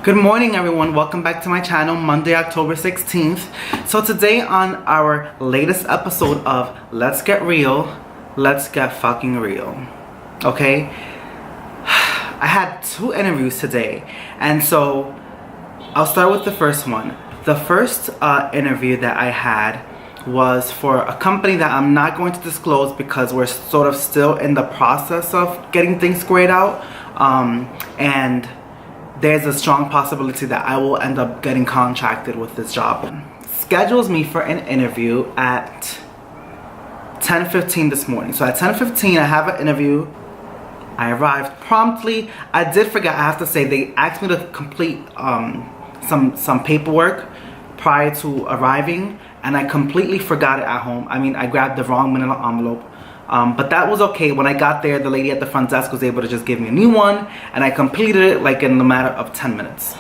Good morning everyone, welcome back to my channel, Monday, October 16th. So today on our latest episode of Let's Get Real, Let's Get Fucking Real. Okay? I had 2 interviews today, and so I'll start with the first one. The first interview that I had was for a company that I'm not going to disclose because we're sort of still in the process of getting things squared out, and there's a strong possibility that I will end up getting contracted with this job. Schedules me for an interview at 10:15 this morning. So at 10:15 I have an interview. I arrived promptly. I did forget, I have to say, they asked me to complete some paperwork prior to arriving, and I completely forgot it at home. I mean, I grabbed the wrong manila envelope. But that was okay. When I got there, the lady at the front desk was able to just give me a new one, and I completed it like in a matter of 10 minutes.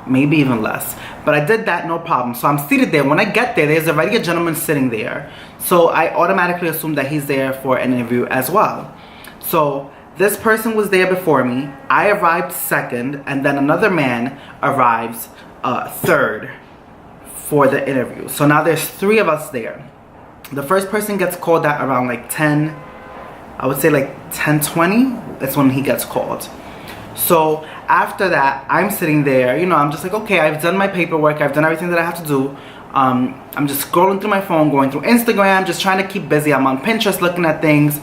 Maybe even less. But I did that, no problem. So I'm seated there. When I get there, there's already a gentleman sitting there. So I automatically assume that he's there for an interview as well. So this person was there before me. I arrived second, and then another man arrives third for the interview. So now there's 3 of us there. The first person gets called at around like 10, I would say like 10:20, that's when he gets called. So after that, I'm sitting there, you know, I'm just like, okay, I've done my paperwork, I've done everything that I have to do. I'm just scrolling through my phone, going through Instagram, just trying to keep busy. I'm on Pinterest looking at things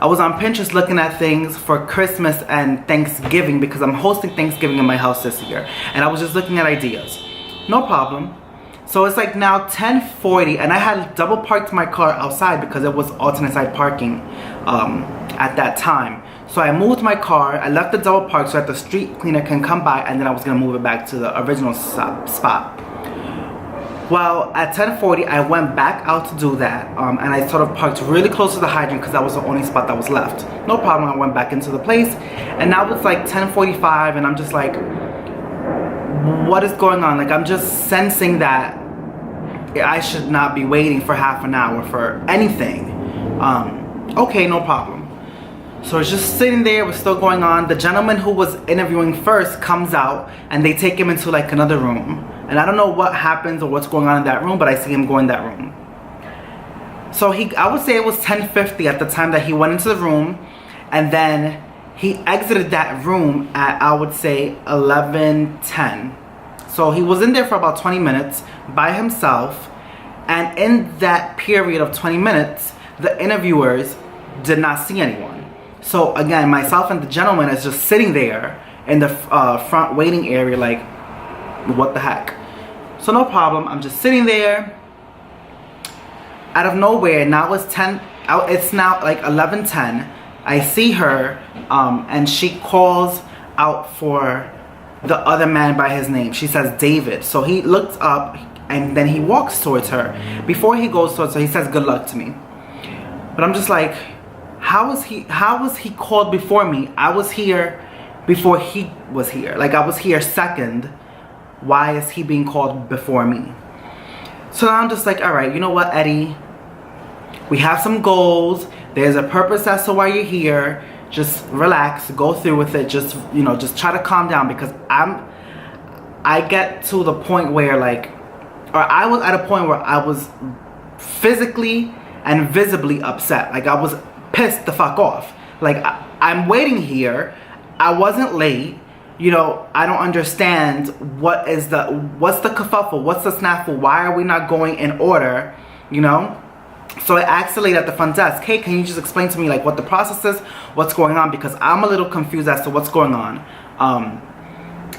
I was on Pinterest looking at things for Christmas and Thanksgiving because I'm hosting Thanksgiving in my house this year. And I was just looking at ideas. No problem. So it's like now 10:40, and I had double parked my car outside because it was alternate side parking at that time. So I moved my car, I left the double park so that the street cleaner can come by, and then I was gonna move it back to the original spot. Well, at 10:40, I went back out to do that, and I sort of parked really close to the hydrant because that was the only spot that was left. No problem, I went back into the place, and now it's like 10:45, and I'm just like, what is going on? Like, I'm just sensing that I should not be waiting for half an hour for anything. Okay, no problem. So it's just sitting there, we're still going on. The gentleman who was interviewing first comes out, and they take him into like another room. And I don't know what happens or what's going on in that room, but I see him go in that room. So I would say it was 10:50 at the time that he went into the room, and then he exited that room at, I would say, 11:10. So he was in there for about 20 minutes by himself, and in that period of 20 minutes, the interviewers did not see anyone. So again, myself and the gentleman is just sitting there in the front waiting area like, what the heck? So no problem, I'm just sitting there. Out of nowhere, now it's now like 11:10. I see her, and she calls out for the other man by his name. She says David. So he looks up, and then he walks towards her. Before he goes towards her, he says good luck to me. But I'm just like, how was he called before me? I was here before he was here. Like, I was here second. Why is he being called before me? So now I'm just like, all right, you know what, Eddie? We have some goals. There's a purpose as to why you're here. Just relax, go through with it. Just, you know, just try to calm down, because I get to the point where I was at a point where I was physically and visibly upset. Like, I was pissed the fuck off. Like, I'm waiting here. I wasn't late. You know, I don't understand what's the kerfuffle? What's the snafu? Why are we not going in order? You know? So I asked the lady at the front desk, hey, can you just explain to me like what the process is, what's going on, because I'm a little confused as to what's going on.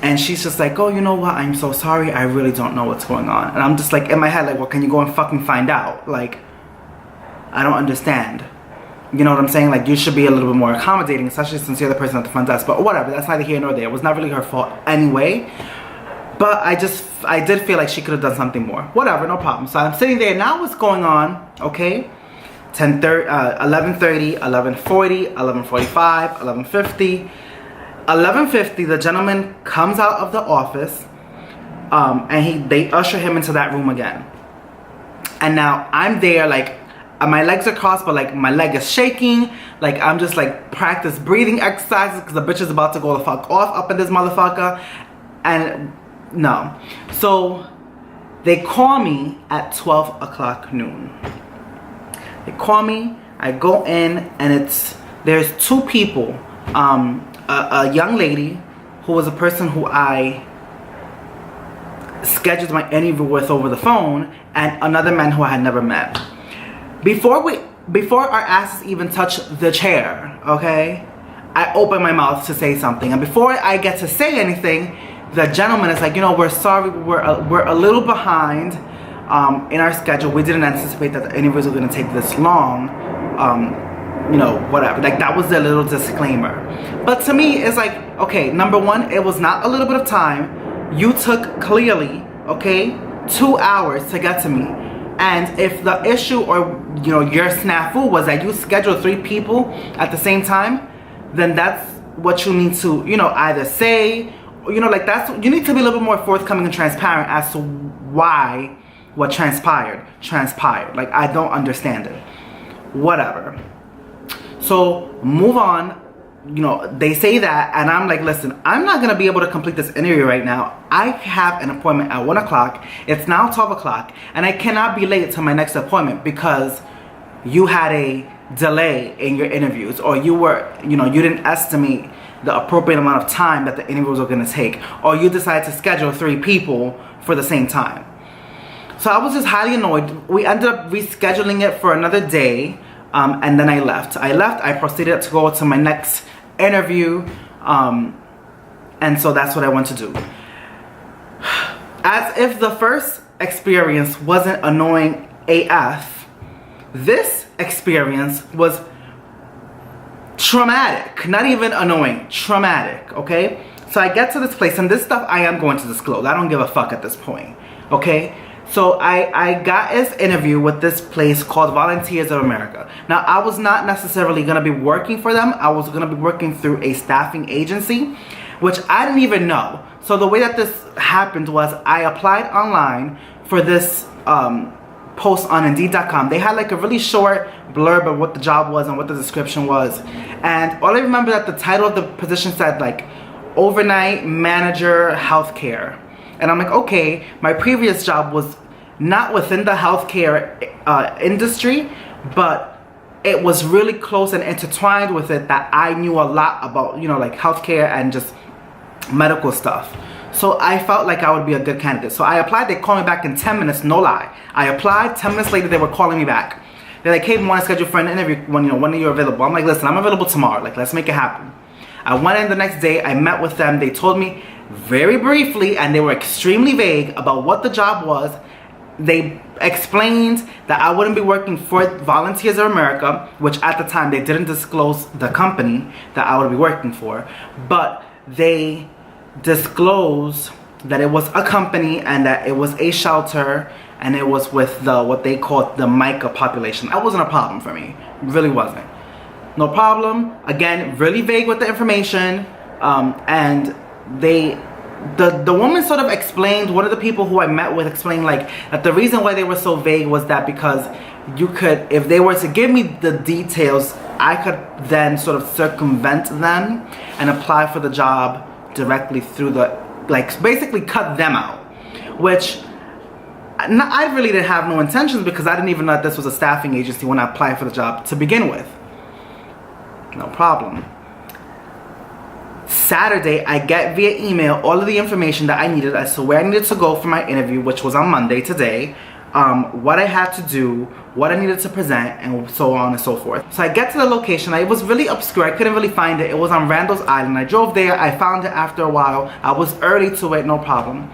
And she's just like, oh, you know what, I'm so sorry, I really don't know what's going on. And I'm just like, in my head, like, well, can you go and fucking find out? Like, I don't understand. You know what I'm saying? Like, you should be a little bit more accommodating, especially since you're the person at the front desk. But whatever, that's neither here nor there. It was not really her fault anyway. But I did feel like she could have done something more. Whatever, no problem. So I'm sitting there. Now what's going on? Okay. 11:30, 11:40, 11:45, 11:50. 11:50, the gentleman comes out of the office, and they usher him into that room again. And now I'm there, like, my legs are crossed, but like my leg is shaking. Like I'm just like practice breathing exercises because the bitch is about to go the fuck off up in this motherfucker. And no. So they call me at 12 o'clock noon. They call me, I go in, and there's two people. A young lady who was a person who I scheduled my interview with over the phone, and another man who I had never met. Before our asses even touch the chair, okay, I open my mouth to say something, and before I get to say anything, the gentleman is like, you know, we're sorry, we're a little behind in our schedule. We didn't anticipate that the interviews were going to take this long. You know, whatever. Like, that was their little disclaimer. But to me, it's like, okay, number one, it was not a little bit of time. You took clearly, okay, 2 hours to get to me. And if the issue or, you know, your snafu was that you scheduled 3 people at the same time, then that's what you need to, you know, either say, you know, like you need to be a little bit more forthcoming and transparent as to why what transpired. Like, I don't understand it. Whatever. So move on. You know, they say that, and I'm like, listen, I'm not gonna be able to complete this interview right now. I have an appointment at 1 o'clock. It's now 12 o'clock, and I cannot be late to my next appointment because you had a delay in your interviews, or you were, you know, you didn't estimate the appropriate amount of time that the interviews were gonna take, or you decided to schedule 3 people for the same time. So I was just highly annoyed. We ended up rescheduling it for another day. And then I left. I proceeded to go to my next interview. And so that's what I went to do. As if the first experience wasn't annoying AF, this experience was traumatic. Not even annoying, traumatic, okay? So I get to this place, and this stuff I am going to disclose. I don't give a fuck at this point, okay? So I got this interview with this place called Volunteers of America. Now, I was not necessarily going to be working for them. I was going to be working through a staffing agency, which I didn't even know. So the way that this happened was I applied online for this post on Indeed.com. They had like a really short blurb of what the job was and what the description was. And all I remember that the title of the position said like overnight manager healthcare. And I'm like, okay, my previous job was not within the healthcare industry, but it was really close and intertwined with it that I knew a lot about, you know, like healthcare and just medical stuff. So I felt like I would be a good candidate. So I applied. They called me back in 10 minutes, no lie. I applied. 10 minutes later, they were calling me back. They're like, hey, we want to schedule for an interview when are you available? I'm like, listen, I'm available tomorrow. Like, let's make it happen. I went in the next day. I met with them. They told me very briefly, and they were extremely vague about what the job was. They explained that I wouldn't be working for Volunteers of America, which at the time they didn't disclose the company that I would be working for, but they disclosed that it was a company and that it was a shelter and it was with the what they called the MICA population. That wasn't a problem for me. Really wasn't. No problem. Again, really vague with the information, and the woman sort of explained, one of the people who I met with explained like that the reason why they were so vague was that because you could, if they were to give me the details, I could then sort of circumvent them and apply for the job directly through the, like basically cut them out, which I really didn't have no intentions because I didn't even know that this was a staffing agency when I applied for the job to begin with. No problem. Saturday, I get via email all of the information that I needed as to where I needed to go for my interview, which was on Monday today, what I had to do, what I needed to present, and so on and so forth. So I get to the location. It was really obscure. I couldn't really find it. It was on Randall's Island. I drove there. I found it after a while. I was early to it, no problem.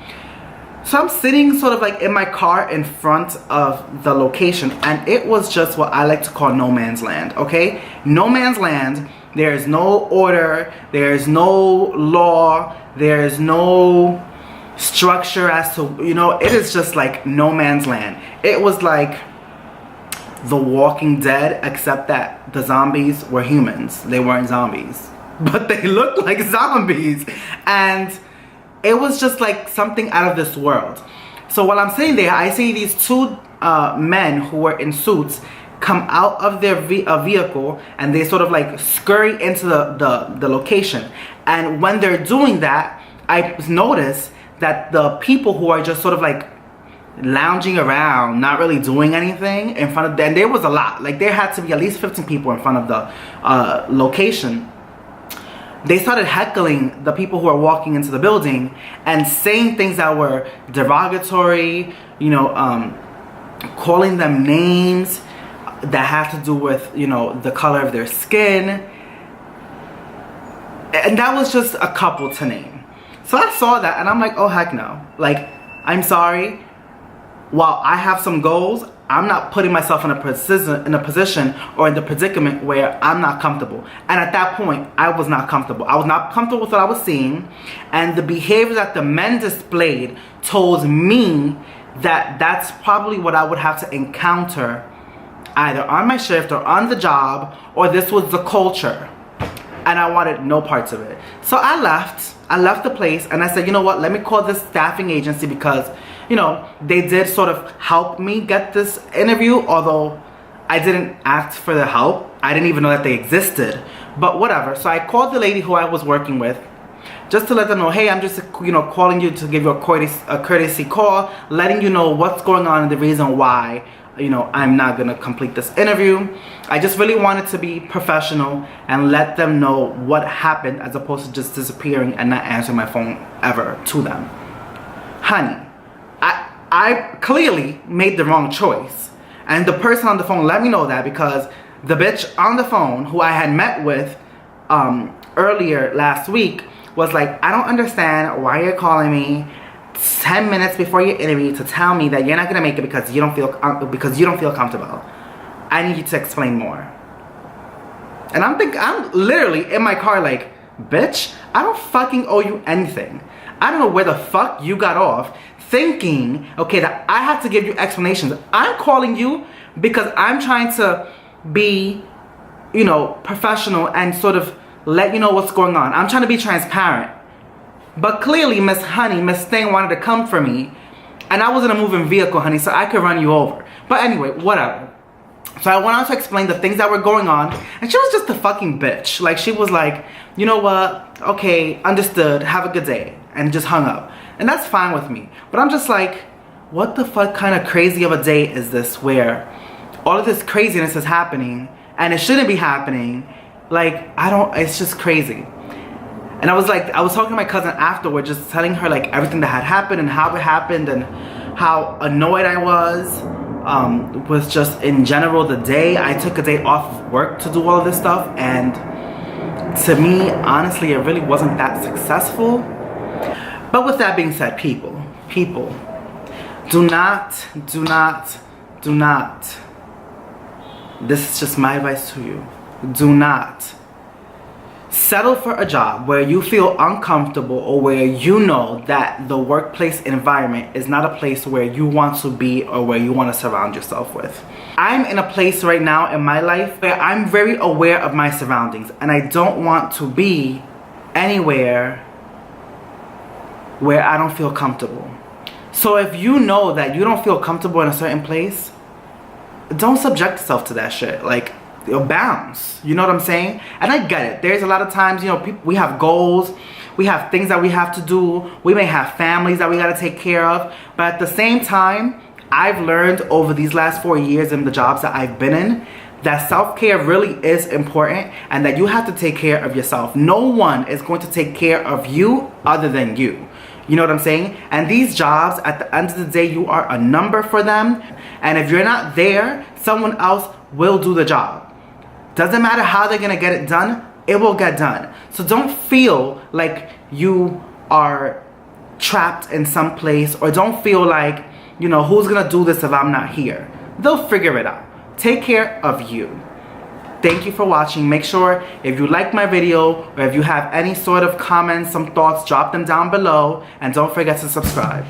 So I'm sitting sort of like in my car in front of the location, and it was just what I like to call no man's land, okay? No man's land. There is no order, there is no law, there is no structure as to, you know, it is just like no man's land. It was like The Walking Dead, except that the zombies were humans. They weren't zombies, but they looked like zombies. And it was just like something out of this world. So while I'm sitting there, I see these two men who were in suits come out of their vehicle and they sort of like scurry into the location. And when they're doing that, I noticed that the people who are just sort of like lounging around, not really doing anything in front of them, and there was a lot, like there had to be at least 15 people in front of the location. They started heckling the people who are walking into the building and saying things that were derogatory, you know, calling them names that had to do with, you know, the color of their skin. And that was just a couple to name. So I saw that and I'm like, oh heck no. Like, I'm sorry. While I have some goals, I'm not putting myself in a position or in the predicament where I'm not comfortable. And at that point, I was not comfortable. I was not comfortable with what I was seeing. And the behavior that the men displayed told me that that's probably what I would have to encounter either on my shift or on the job, or this was the culture. And I wanted no parts of it. So I left the place and I said, you know what, let me call this staffing agency because, you know, they did sort of help me get this interview, although I didn't ask for the help. I didn't even know that they existed, but whatever. So I called the lady who I was working with just to let them know, hey, I'm just, you know, calling you to give you a courtesy call, letting you know what's going on and the reason why, you know, I'm not gonna complete this interview. I just really wanted to be professional and let them know what happened as opposed to just disappearing and not answering my phone ever to them. Honey, I clearly made the wrong choice. And the person on the phone let me know that because the bitch on the phone who I had met with earlier last week was like, I don't understand why you're calling me 10 minutes before your interview to tell me that you're not gonna make it because you don't feel comfortable. I need you to explain more. And I'm literally in my car like, bitch, I don't fucking owe you anything. I don't know where the fuck you got off thinking, okay, that I have to give you explanations. I'm calling you because I'm trying to be, you know, professional and sort of let you know what's going on. I'm trying to be transparent. But clearly, Miss Honey, Miss Thing wanted to come for me. And I was in a moving vehicle, honey, so I could run you over. But anyway, whatever. So I went on to explain the things that were going on. And she was just a fucking bitch. Like, she was like, you know what? Okay, understood. Have a good day. And just hung up. And that's fine with me. But I'm just like, what the fuck kind of crazy of a day is this where all of this craziness is happening and it shouldn't be happening? Like, it's just crazy. And I was talking to my cousin afterward, just telling her like everything that had happened and how it happened and how annoyed I was just in general the day. I took a day off of work to do all of this stuff, and to me, honestly, it really wasn't that successful. But with that being said, people, do not, this is just my advice to you, do not settle for a job where you feel uncomfortable or where you know that the workplace environment is not a place where you want to be or where you want to surround yourself with. I'm in a place right now in my life where I'm very aware of my surroundings and I don't want to be anywhere where I don't feel comfortable. So if you know that you don't feel comfortable in a certain place, don't subject yourself to that shit. Like, bounce, you know what I'm saying? And I get it. There's a lot of times, you know, we have goals, we have things that we have to do, we may have families that we got to take care of, but at the same time, I've learned over these last 4 years in the jobs that I've been in that self-care really is important and that you have to take care of yourself. No one is going to take care of you other than you. You know what I'm saying? And these jobs, at the end of the day, you are a number for them. And if you're not there, someone else will do the job. Doesn't matter how they're gonna get it done, it will get done. So don't feel like you are trapped in some place, or don't feel like, you know, who's gonna do this if I'm not here? They'll figure it out. Take care of you. Thank you for watching. Make sure if you like my video or if you have any sort of comments, some thoughts, drop them down below, and don't forget to subscribe.